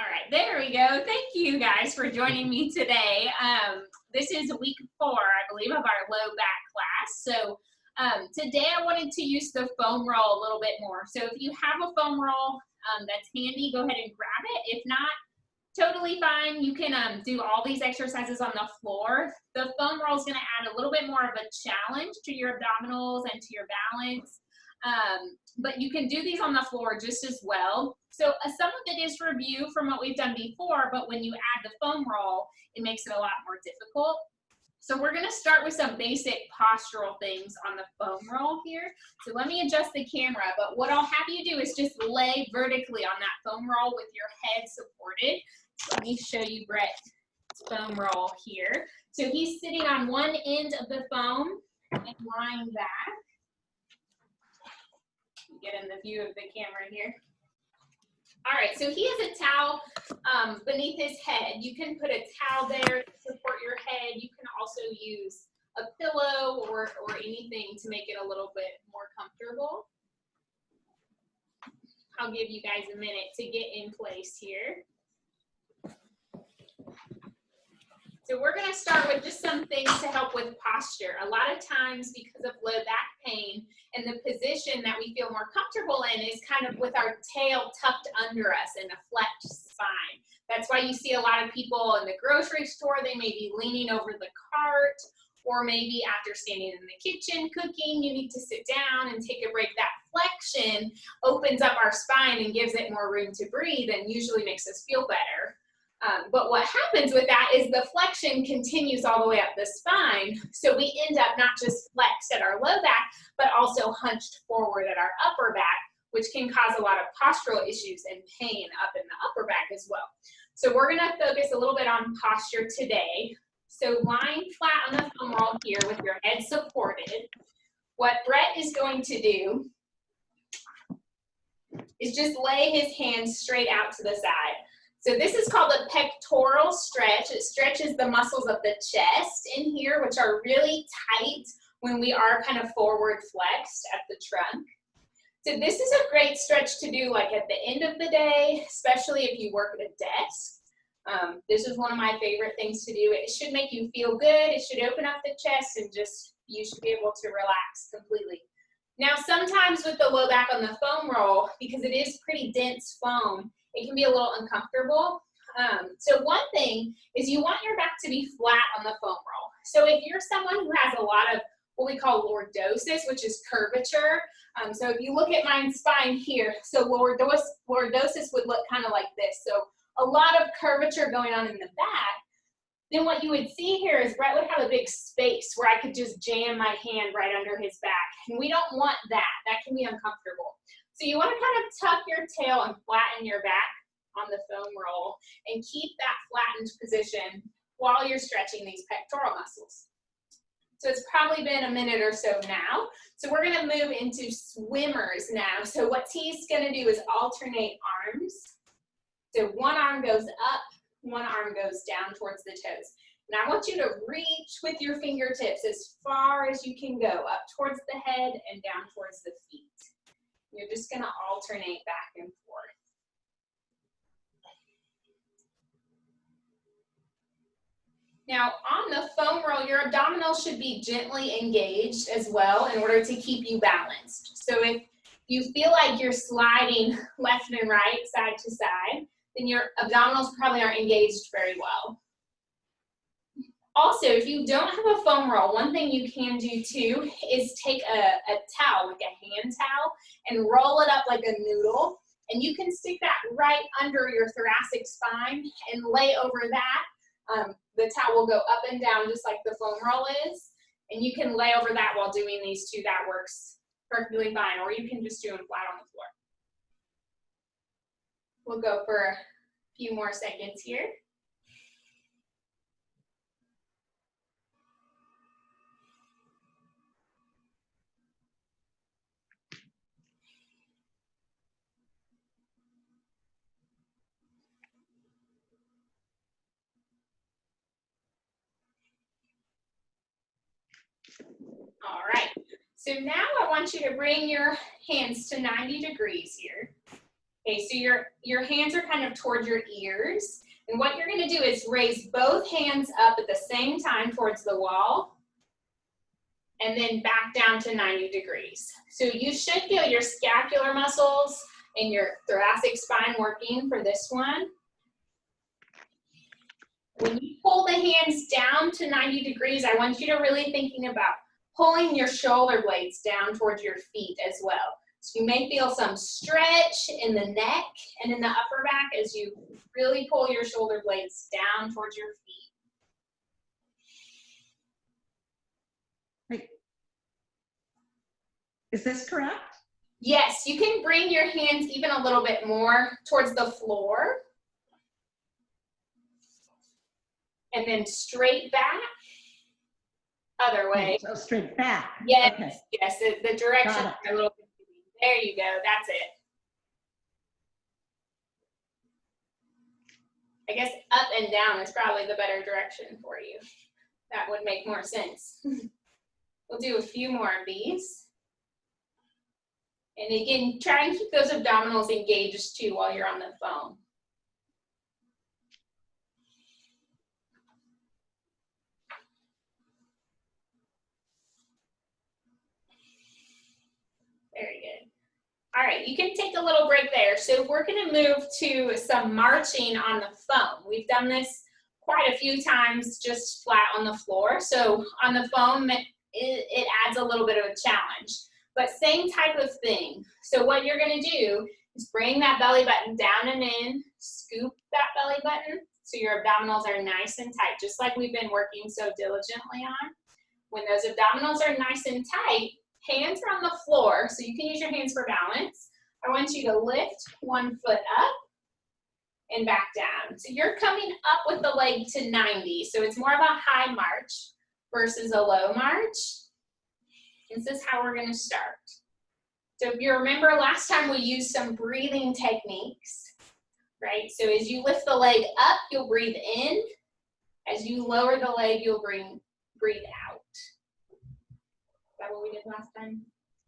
All right, there we go. Thank you guys for joining me today. This is week 4, I believe, of our low back class. So today I wanted to use the foam roll a little bit more. So if you have a foam roll that's handy, go ahead and grab it. If not, totally fine. You can do all these exercises on the floor. The foam roll is going to add a little bit more of a challenge to your abdominals and to your balance. But you can do these on the floor just as well. So some of it is review from what we've done before, but when you add the foam roll, it makes it a lot more difficult. So we're going to start with some basic postural things on the foam roll here. So let me adjust the camera, but what I'll have you do is just lay vertically on that foam roll with your head supported. So let me show you Brett's foam roll here. So he's sitting on one end of the foam and lying back. Get in the view of the camera here. All right, so he has a towel beneath his head. You can put a towel there to support your head. You can also use a pillow or anything to make it a little bit more comfortable. I'll give you guys a minute to get in place here. So we're going to start with just some things to help with posture. A lot of times because of low back pain and the position that we feel more comfortable in is kind of with our tail tucked under us in a flexed spine. That's why you see a lot of people in the grocery store, they may be leaning over the cart, or maybe after standing in the kitchen cooking, you need to sit down and take a break. That flexion opens up our spine and gives it more room to breathe and usually makes us feel better. But what happens with that is the flexion continues all the way up the spine. So we end up not just flexed at our low back, but also hunched forward at our upper back, which can cause a lot of postural issues and pain up in the upper back as well. So we're gonna focus a little bit on posture today. So lying flat on the foam roll here with your head supported, what Brett is going to do is just lay his hands straight out to the side. So this is called a pectoral stretch. It stretches the muscles of the chest in here, which are really tight when we are kind of forward flexed at the trunk. So this is a great stretch to do like at the end of the day, especially if you work at a desk. This is one of my favorite things to do. It should make you feel good. It should open up the chest and just, you should be able to relax completely. Now, sometimes with the low back on the foam roll, because it is pretty dense foam, it can be a little uncomfortable. So one thing is you want your back to be flat on the foam roll. So if you're someone who has a lot of what we call lordosis, which is curvature. So if you look at my spine here, so lordosis would look kind of like this. So a lot of curvature going on in the back. Then what you would see here is Brett would have a big space where I could just jam my hand right under his back. And we don't want that. That can be uncomfortable. So you want to kind of tuck your tail and flatten your back on the foam roll and keep that flattened position while you're stretching these pectoral muscles. So it's probably been a minute or so now. So we're going to move into swimmers now. So what he's going to do is alternate arms. So one arm goes up, one arm goes down towards the toes. And I want you to reach with your fingertips as far as you can go, up towards the head and down towards the feet. You're just going to alternate back and forth. Now, on the foam roll, your abdominals should be gently engaged as well in order to keep you balanced. So if you feel like you're sliding left and right, side to side, then your abdominals probably aren't engaged very well. Also, if you don't have a foam roll, one thing you can do too is take a towel, like a hand towel, and roll it up like a noodle. And you can stick that right under your thoracic spine and lay over that. The towel will go up and down just like the foam roll is. And you can lay over that while doing these two. That works perfectly fine. Or you can just do them flat on the floor. We'll go for a few more seconds here. All right, so now I want you to bring your hands to 90 degrees here. Okay, so your hands are kind of toward your ears. And what you're gonna do is raise both hands up at the same time towards the wall, and then back down to 90 degrees. So you should feel your scapular muscles and your thoracic spine working for this one. When you pull the hands down to 90 degrees, I want you to really thinking about pulling your shoulder blades down towards your feet as well. So you may feel some stretch in the neck and in the upper back as you really pull your shoulder blades down towards your feet. Wait. Is this correct? Yes, you can bring your hands even a little bit more towards the floor. And then straight back, other way. So straight back. Yes, Okay. yes, the direction is a little confusing. There you go, that's it. I guess up and down is probably the better direction for you. That would make more sense. We'll do a few more of these. And again, try and keep those abdominals engaged too while you're on the phone. Very good. All right, you can take a little break there. So we're gonna move to some marching on the foam. We've done this quite a few times just flat on the floor. So on the foam, it adds a little bit of a challenge, but same type of thing. So what you're gonna do is bring that belly button down and in, scoop that belly button so your abdominals are nice and tight, just like we've been working so diligently on. When those abdominals are nice and tight, hands are on the floor, so you can use your hands for balance. I want you to lift one foot up and back down. So you're coming up with the leg to 90, so it's more of a high march versus a low march. This is how we're gonna start. So if you remember last time we used some breathing techniques, right? So as you lift the leg up, you'll breathe in. As you lower the leg, you'll breathe out. Is that what we did last time?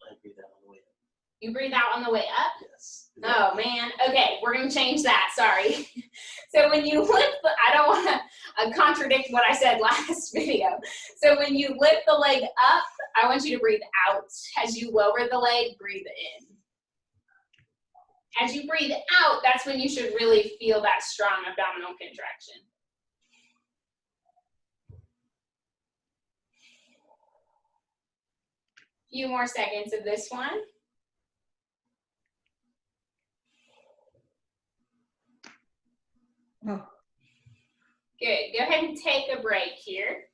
I breathe out on the way up. You breathe out on the way up? Yes. Oh man, okay, we're gonna change that, sorry. So when you lift I don't wanna contradict what I said last video. So when you lift the leg up, I want you to breathe out. As you lower the leg, breathe in. As you breathe out, that's when you should really feel that strong abdominal contraction. Few more seconds of this one. Oh. Good, go ahead and take a break here.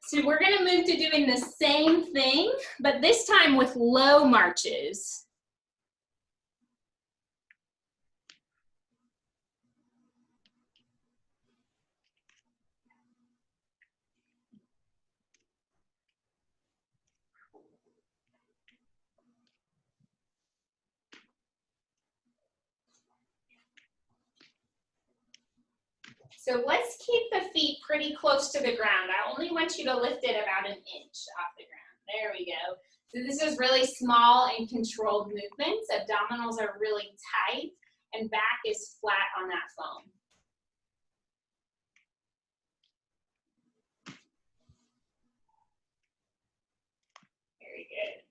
So we're gonna move to doing the same thing, but this time with low marches. So let's keep the feet pretty close to the ground. I only want you to lift it about an inch off the ground. There we go. So this is really small and controlled movements. Abdominals are really tight and back is flat on that foam. Very good.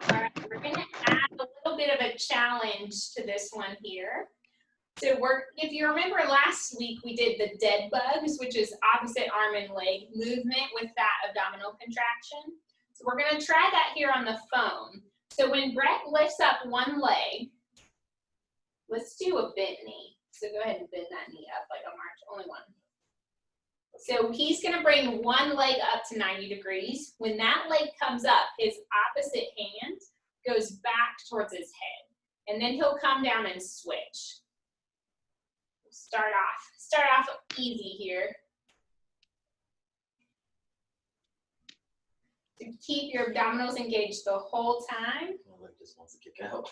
All right, we're gonna add a little bit of a challenge to this one here. So if you remember last week, we did the dead bugs, which is opposite arm and leg movement with that abdominal contraction. So we're gonna try that here on the foam. So when Brett lifts up one leg, let's do a bent knee. So go ahead and bend that knee up like a march, only one. So he's gonna bring one leg up to 90 degrees. When that leg comes up, his opposite hand goes back towards his head. And then he'll come down and switch. Start off easy here. To keep your abdominals engaged the whole time. My leg just wants to kick out.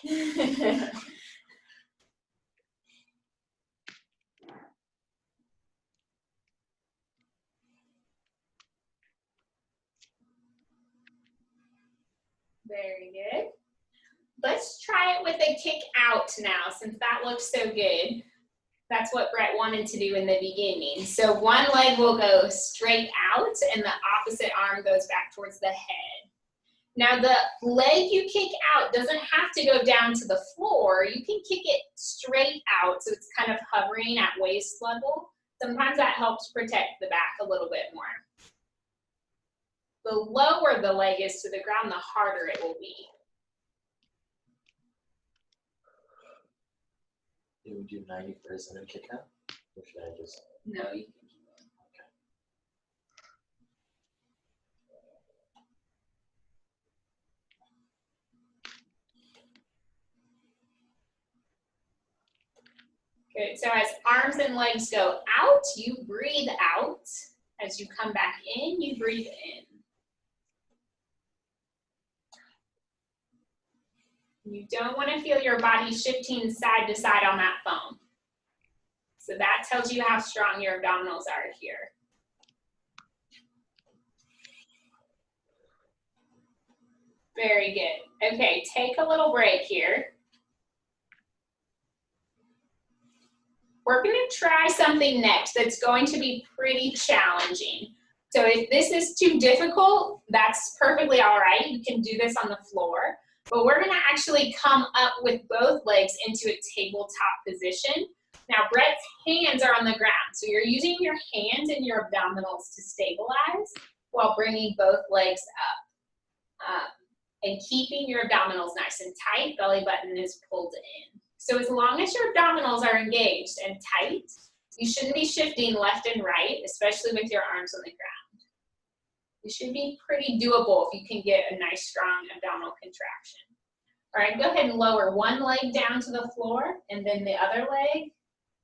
Very good. Let's try it with a kick out now, since that looks so good. That's what Brett wanted to do in the beginning. So one leg will go straight out and the opposite arm goes back towards the head. Now the leg you kick out doesn't have to go down to the floor. You can kick it straight out so it's kind of hovering at waist level. Sometimes that helps protect the back a little bit more. The lower the leg is to the ground, the harder it will be. Do we do 90 first and then kick out? Or should I just? No, you can keep going. Good, so as arms and legs go out, you breathe out. As you come back in, you breathe in. You don't want to feel your body shifting side to side on that foam. So that tells you how strong your abdominals are here. Very good. Okay, take a little break here. We're going to try something next that's going to be pretty challenging. So if this is too difficult, that's perfectly all right. You can do this on the floor. But we're going to actually come up with both legs into a tabletop position. Now, Brett's hands are on the ground, so you're using your hands and your abdominals to stabilize while bringing both legs up. And keeping your abdominals nice and tight, belly button is pulled in. So as long as your abdominals are engaged and tight, you shouldn't be shifting left and right, especially with your arms on the ground. It should be pretty doable if you can get a nice strong abdominal contraction. All right, go ahead and lower one leg down to the floor and then the other leg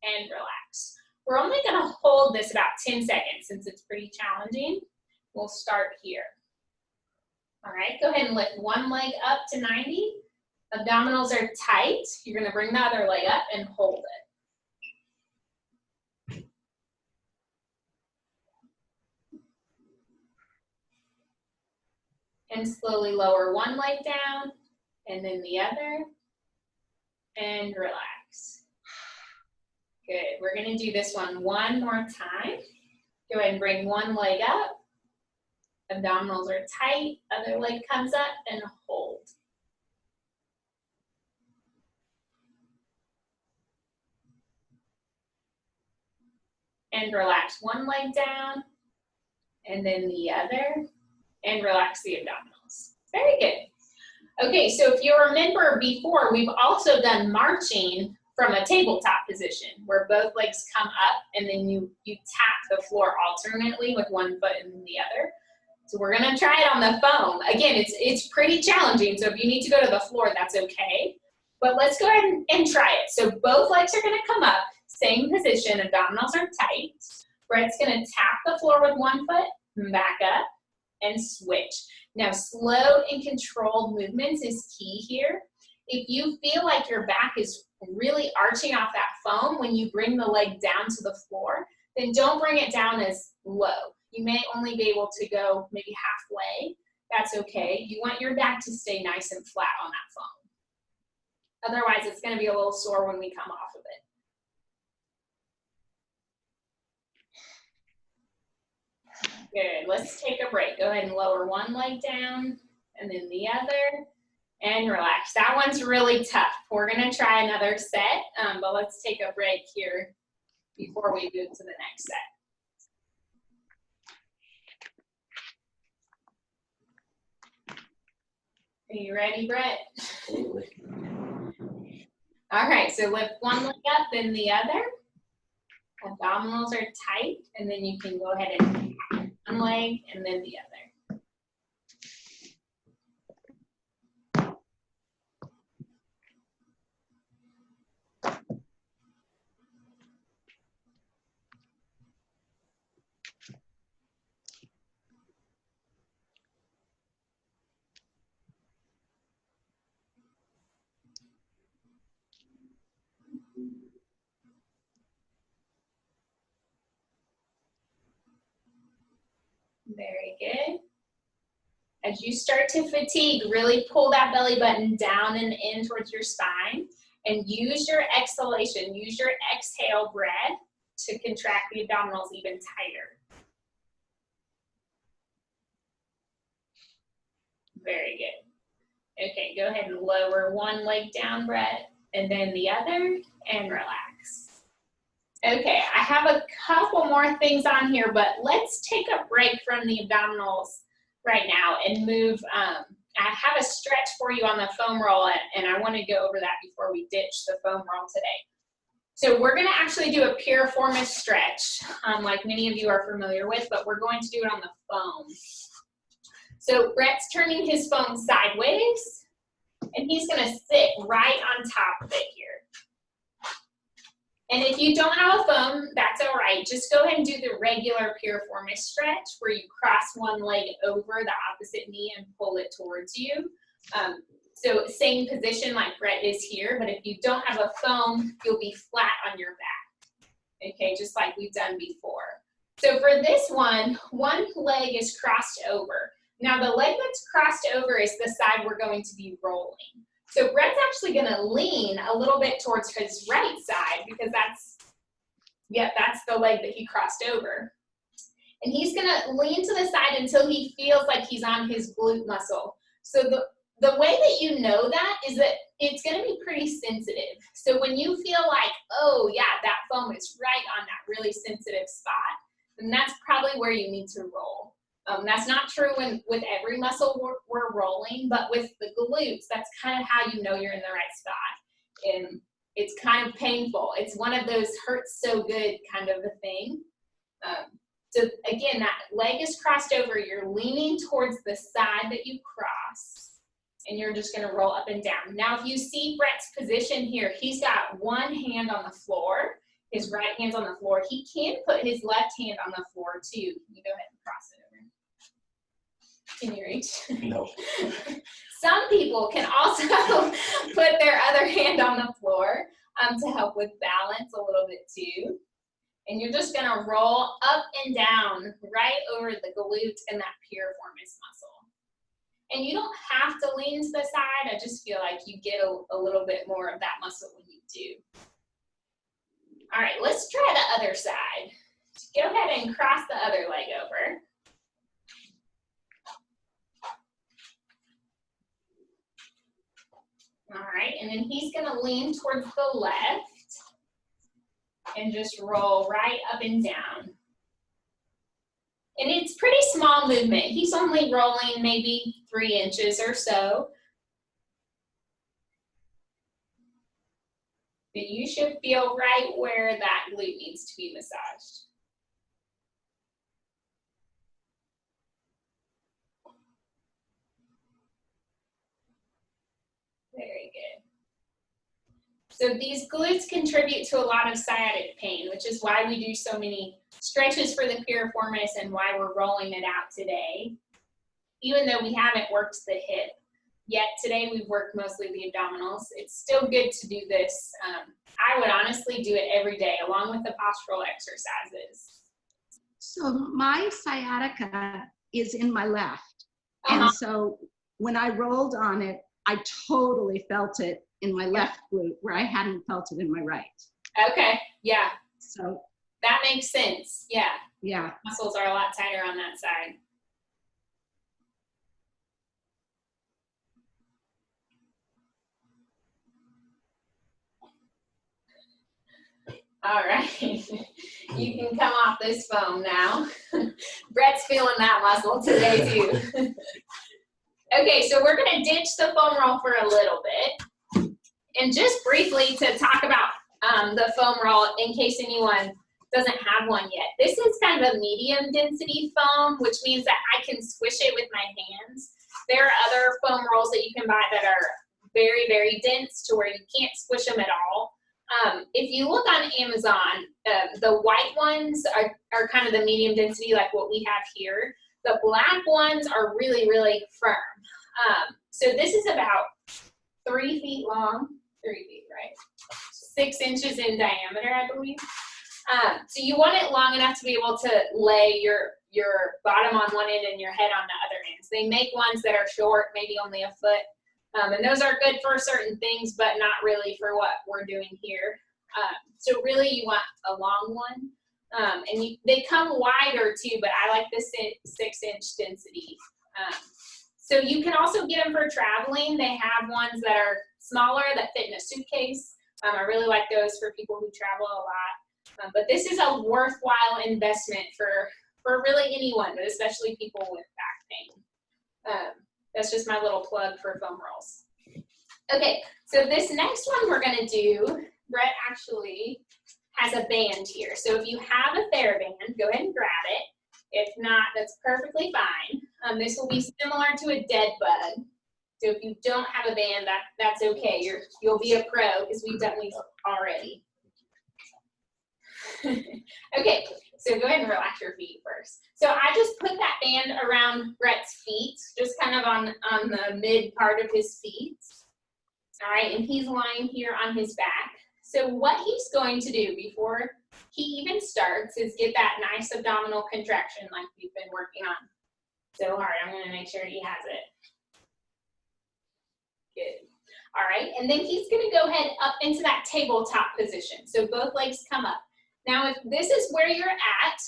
and relax. We're only gonna hold this about 10 seconds since it's pretty challenging. We'll start here. All right, go ahead and lift one leg up to 90. Abdominals are tight. You're gonna bring the other leg up and hold it. And slowly lower one leg down and then the other and relax. Good, we're gonna do this one more time. Go ahead and bring one leg up. Abdominals are tight, other leg comes up and hold. And relax one leg down and then the other and relax the abdominals. Very good. Okay, so if you remember before, we've also done marching from a tabletop position where both legs come up and then you tap the floor alternately with one foot and the other. So we're gonna try it on the foam. Again, it's pretty challenging, so if you need to go to the floor, that's okay. But let's go ahead and try it. So both legs are gonna come up, same position, abdominals are tight. Brett's gonna tap the floor with one foot, back up, and switch. Now, slow and controlled movements is key here. If you feel like your back is really arching off that foam when you bring the leg down to the floor, then don't bring it down as low. You may only be able to go maybe halfway. That's okay. You want your back to stay nice and flat on that foam. Otherwise, it's gonna be a little sore when we come off of it. Good, let's take a break. Go ahead and lower one leg down and then the other and relax. That one's really tough. We're gonna try another set, but let's take a break here before we move to the next set. Are you ready, Brett? Absolutely. All right, so lift one leg up, then the other. Abdominals are tight, and then you can go ahead and tap one leg and then the other. Very good. As you start to fatigue, really pull that belly button down and in towards your spine, and use your exhalation, use your exhale breath to contract the abdominals even tighter. Very good. Okay, go ahead and lower one leg down, Brett, and then the other, and relax. Okay, I have a couple more things on here, but let's take a break from the abdominals right now and move. I have a stretch for you on the foam roll, and I want to go over that before we ditch the foam roll today. So we're going to actually do a piriformis stretch, like many of you are familiar with, but we're going to do it on the foam. So Brett's turning his foam sideways, and he's going to sit right on top of it here. And if you don't have a foam, that's all right. Just go ahead and do the regular piriformis stretch where you cross one leg over the opposite knee and pull it towards you. So same position like Brett is here, but if you don't have a foam, you'll be flat on your back. Okay, just like we've done before. So for this one leg is crossed over. Now the leg that's crossed over is the side we're going to be rolling. So Brett's actually going to lean a little bit towards his right side because that's the leg that he crossed over. And he's going to lean to the side until he feels like he's on his glute muscle. So the way that you know that is that it's going to be pretty sensitive. So when you feel like, oh yeah, that foam is right on that really sensitive spot, then that's probably where you need to roll. That's not true with every muscle we're rolling, but with the glutes, that's kind of how you know you're in the right spot. And it's kind of painful. It's one of those hurts so good kind of a thing. So again, that leg is crossed over. You're leaning towards the side that you cross, and you're just going to roll up and down. Now, if you see Brett's position here, he's got one hand on the floor. His right hand's on the floor. He can put his left hand on the floor too. You go ahead and cross it over. Can you reach? No. Some people can also put their other hand on the floor to help with balance a little bit too. And you're just going to roll up and down right over the glute and that piriformis muscle. And you don't have to lean to the side. I just feel like you get a little bit more of that muscle when you do. All right, let's try the other side. Go ahead and cross the other leg over. All right, and then he's going to lean towards the left and just roll right up and down. And it's pretty small movement. He's only rolling maybe 3 inches or so. But you should feel right where that glute needs to be massaged. Very good. So these glutes contribute to a lot of sciatic pain, which is why we do so many stretches for the piriformis and why we're rolling it out today. Even though we haven't worked the hip yet today, we've worked mostly the abdominals. It's still good to do this. I would honestly do it every day along with the postural exercises. So my sciatica is in my left. And so when I rolled on it, I totally felt it in my left glute where I hadn't felt it in my right. Okay, yeah. So that makes sense, yeah. Yeah. Muscles are a lot tighter on that side. All right, you can come off this foam now. Brett's feeling that muscle today too. Okay, so we're gonna ditch the foam roll for a little bit. And just briefly to talk about the foam roll in case anyone doesn't have one yet. This is kind of a medium density foam, which means that I can squish it with my hands. There are other foam rolls that you can buy that are very, very dense to where you can't squish them at all. If you look on Amazon, the white ones are kind of the medium density like what we have here. The black ones are really, really firm. So this is about 3 feet long, 3 feet, right? 6 inches in diameter, I believe. So you want it long enough to be able to lay your bottom on one end and your head on the other end. bands. They make ones that are short, maybe only a foot. And those are good for certain things, but not really for what we're doing here. So really you want a long one. And they come wider too, but I like the 6-inch density. So you can also get them for traveling. They have ones that are smaller that fit in a suitcase. I really like those for people who travel a lot. But this is a worthwhile investment for really anyone, but especially people with back pain. That's just my little plug for foam rolls. Okay, so this next one we're gonna do, Brett actually has a band here. So if you have a TheraBand, go ahead and grab it. If not, that's perfectly fine. This will be similar to a dead bug. So if you don't have a band, that's okay. You'll be a pro because we've done these already. Okay, so go ahead and relax your feet first. So I just put that band around Brett's feet, just kind of on the mid part of his feet. All right, and he's lying here on his back. So what he's going to do before he even starts is get that nice abdominal contraction like we've been working on so hard. I'm gonna make sure he has it. Good. All right, and then he's gonna go ahead up into that tabletop position. So both legs come up. Now, if this is where you're at,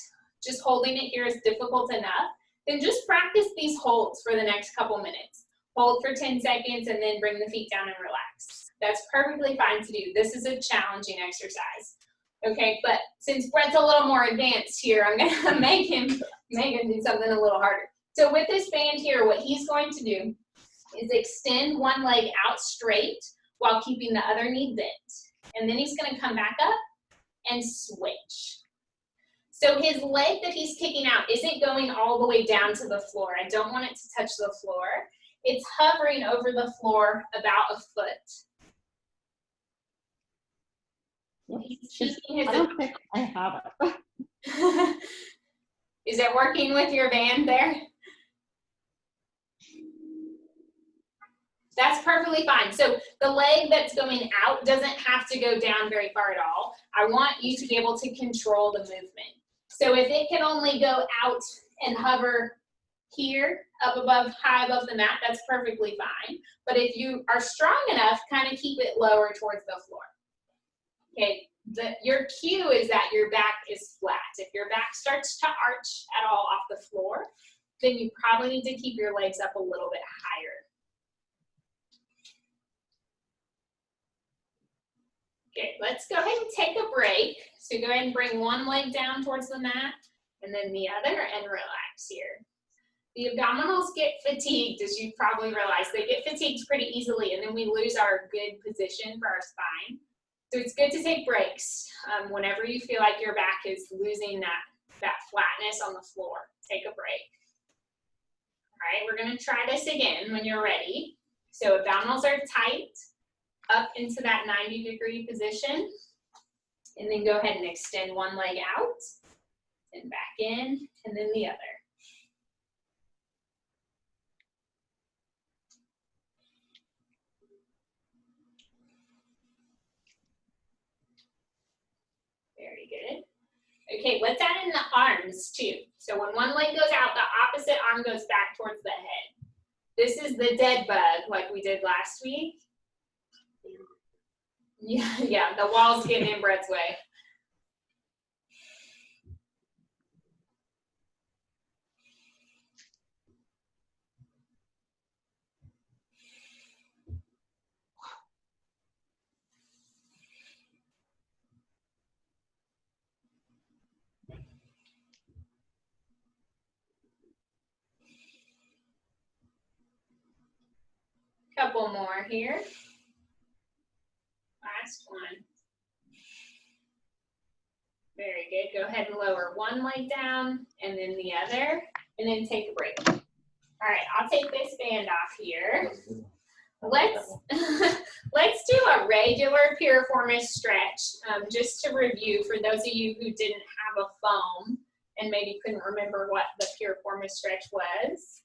just holding it here is difficult enough, then just practice these holds for the next couple minutes. Hold for 10 seconds and then bring the feet down and relax. That's perfectly fine to do. This is a challenging exercise. Okay, but since Brett's a little more advanced here, I'm gonna make him do something a little harder. So with this band here, what he's going to do is extend one leg out straight while keeping the other knee bent. And then he's gonna come back up and switch. So his leg that he's kicking out isn't going all the way down to the floor. I don't want it to touch the floor. It's hovering over the floor about a foot. He's keeping his. I don't think I have it. Is it working with your band there? That's perfectly fine. So the leg that's going out doesn't have to go down very far at all. I want you to be able to control the movement. So if it can only go out and hover here, up above, high above the mat, that's perfectly fine. But if you are strong enough, kind of keep it lower towards the floor. Okay, your cue is that your back is flat. If your back starts to arch at all off the floor, then you probably need to keep your legs up a little bit higher. Okay, let's go ahead and take a break. So go ahead and bring one leg down towards the mat and then the other and relax here. The abdominals get fatigued, as you've probably realized. They get fatigued pretty easily and then we lose our good position for our spine. So it's good to take breaks whenever you feel like your back is losing that flatness on the floor. Take a break. All right, we're gonna try this again when you're ready. So abdominals are tight, up into that 90-degree position. And then go ahead and extend one leg out and back in, and then the other. Very good. Okay, let's add in the arms too. So when one leg goes out, the opposite arm goes back towards the head. This is the dead bug like we did last week. Yeah, the wall's getting in Brett's way. Couple more here. Last one. Very good. Go ahead and lower one leg down and then the other, and then take a break. All right, I'll take this band off here. Let's do a regular piriformis stretch, just to review for those of you who didn't have a foam and maybe couldn't remember what the piriformis stretch was.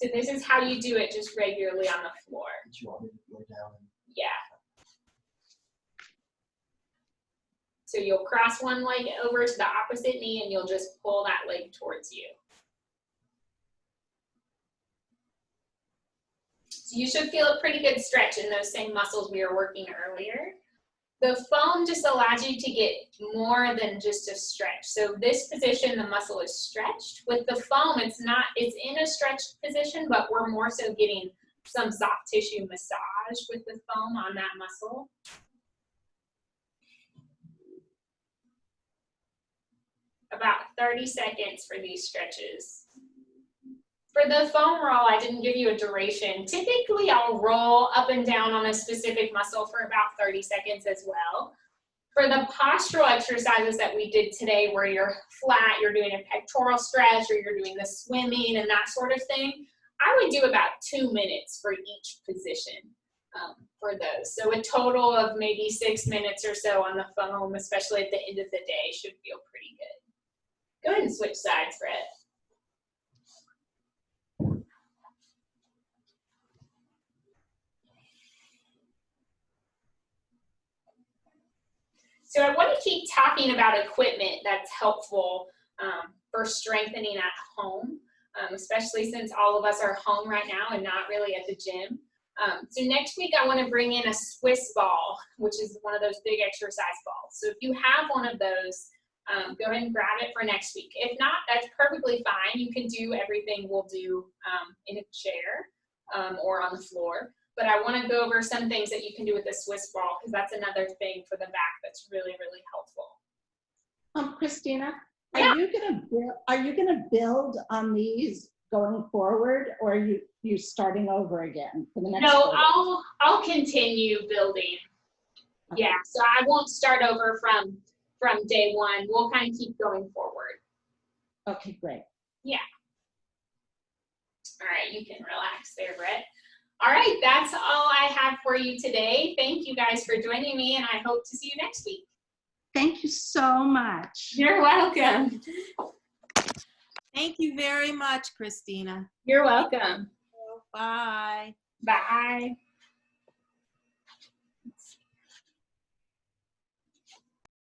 So this is how you do it just regularly on the floor. Do you want me to go down? Yeah. So you'll cross one leg over to the opposite knee and you'll just pull that leg towards you. So you should feel a pretty good stretch in those same muscles we were working earlier. The foam just allows you to get more than just a stretch. So this position, the muscle is stretched. With the foam, it's in a stretched position, but we're more so getting some soft tissue massage with the foam on that muscle. About 30 seconds for these stretches. For the foam roll, I didn't give you a duration. Typically, I'll roll up and down on a specific muscle for about 30 seconds as well. For the postural exercises that we did today, where you're flat, you're doing a pectoral stretch, or you're doing the swimming and that sort of thing, I would do about 2 minutes for each position for those. So a total of maybe 6 minutes or so on the foam, especially at the end of the day, should feel pretty good. Go ahead and switch sides, Brett. So I want to keep talking about equipment that's helpful for strengthening at home, especially since all of us are home right now and not really at the gym. So next week I want to bring in a Swiss ball, which is one of those big exercise balls. So if you have one of those, go ahead and grab it for next week. If not, that's perfectly fine. You can do everything we'll do in a chair or on the floor. But I want to go over some things that you can do with the Swiss ball, because that's another thing for the back that's really, really helpful. Christina, Yeah. are you gonna build on these going forward, or are you starting over again for the next? No, quarter? I'll continue building. Okay. Yeah, so I won't start over from day one. We'll kind of keep going forward. Okay, great. Yeah. All right, you can relax there, Brett. All right, that's all I have for you today. Thank you guys for joining me, and I hope to see you next week. Thank you so much. You're welcome. Thank you very much, Christina. You're welcome. Bye. Bye.